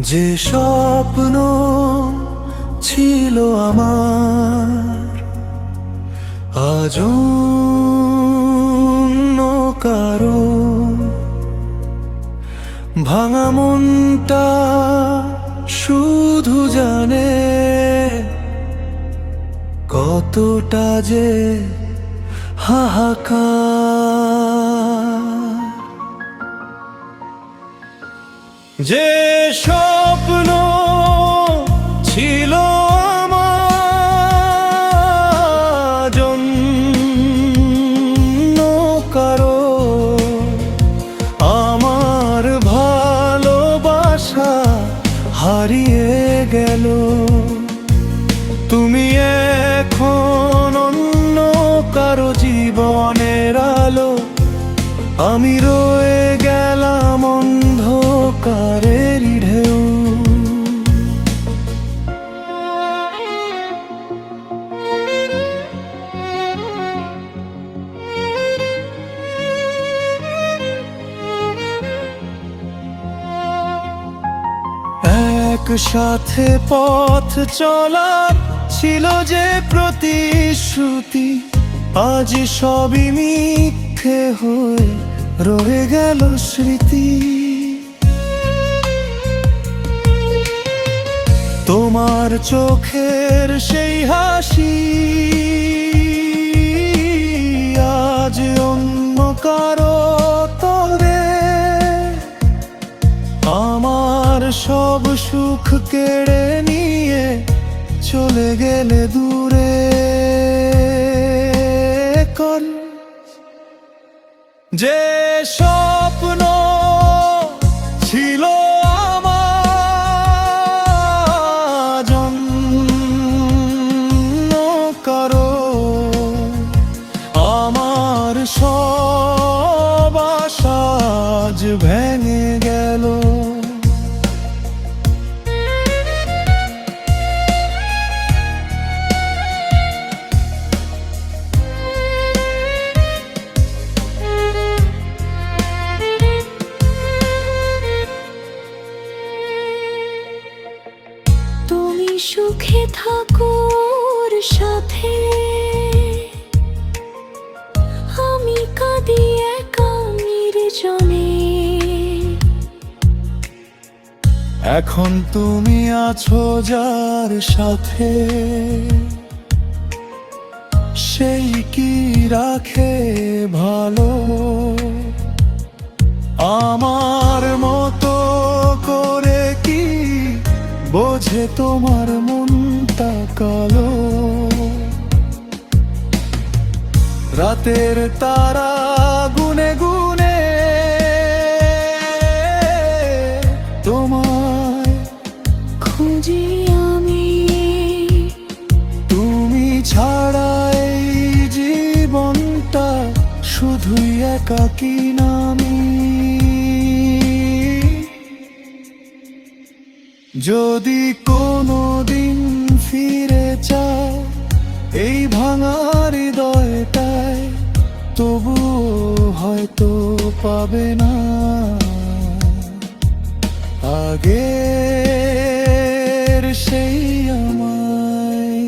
যে স্বপ্ন ছিল আমার আজ অন্য কারো, ভাঙা মনটা শুধু জানে কতটা যে হাহাকার। যে স্বপ্ন ছিল আমার জন্য কারো, আমার ভালোবাসা হারিয়ে গেল। তুমি এখন অন্য কারো জীবনের আলো, আমি রয়ে গেলাম অন্ধকারের ঢেউ। একসাথে পথ চলা ছিল যে প্রতিশ্রুতি, আজ সবই মিথ্যে হয়ে রয়ে গেল স্মৃতি। তোমার চোখের সেই হাসি আজ অন্য কারো তরে, আমার সব সুখ কেড়ে নিয়ে চলে গেলে দূরে। যে স্বপ্ন ছিল আমার জন্য কারো, আমার সব আশা আজ ভেঙে গেল। সুখে থাকোর সাথে আমি কাঁদি একা নির্জনে। এখন তুমি আছো যার সাথে, সেই কি রাখে ভালো? আমার মতো করে কি বোঝে তোমার মনটা কালো? রাতের তারা গুনে গুনে তোমায় খুঁজি আমি, তুমি ছাড়া এই জীবনটা শুধুই একাকী নামি। যদি কোনো দিন ফিরে চাও এই ভাঙা হৃদয়টায়, তবুও হয়তো পাবে না আগের সেই আমায়।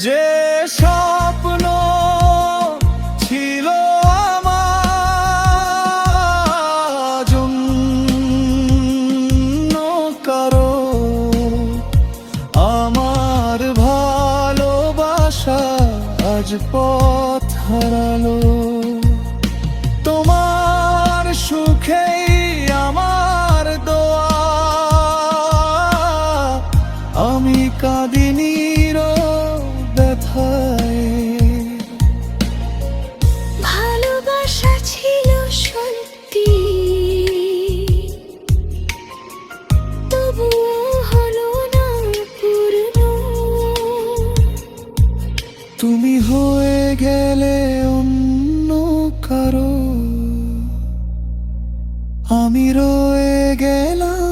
যে স্বপ্ন ছিল আমার জন্য কারো, আমার ভালোবাসা আজ পথ হারালো। তোমার সুখেই আমার দোয়া, আমি কাঁদি নীরব ব্যথায়। ভালোবাসা ছিল সত্যি, তবুও হলো না পূর্ণ। তুমি হয়ে গেলে অন্য কারো, আমি রয়ে গেলাম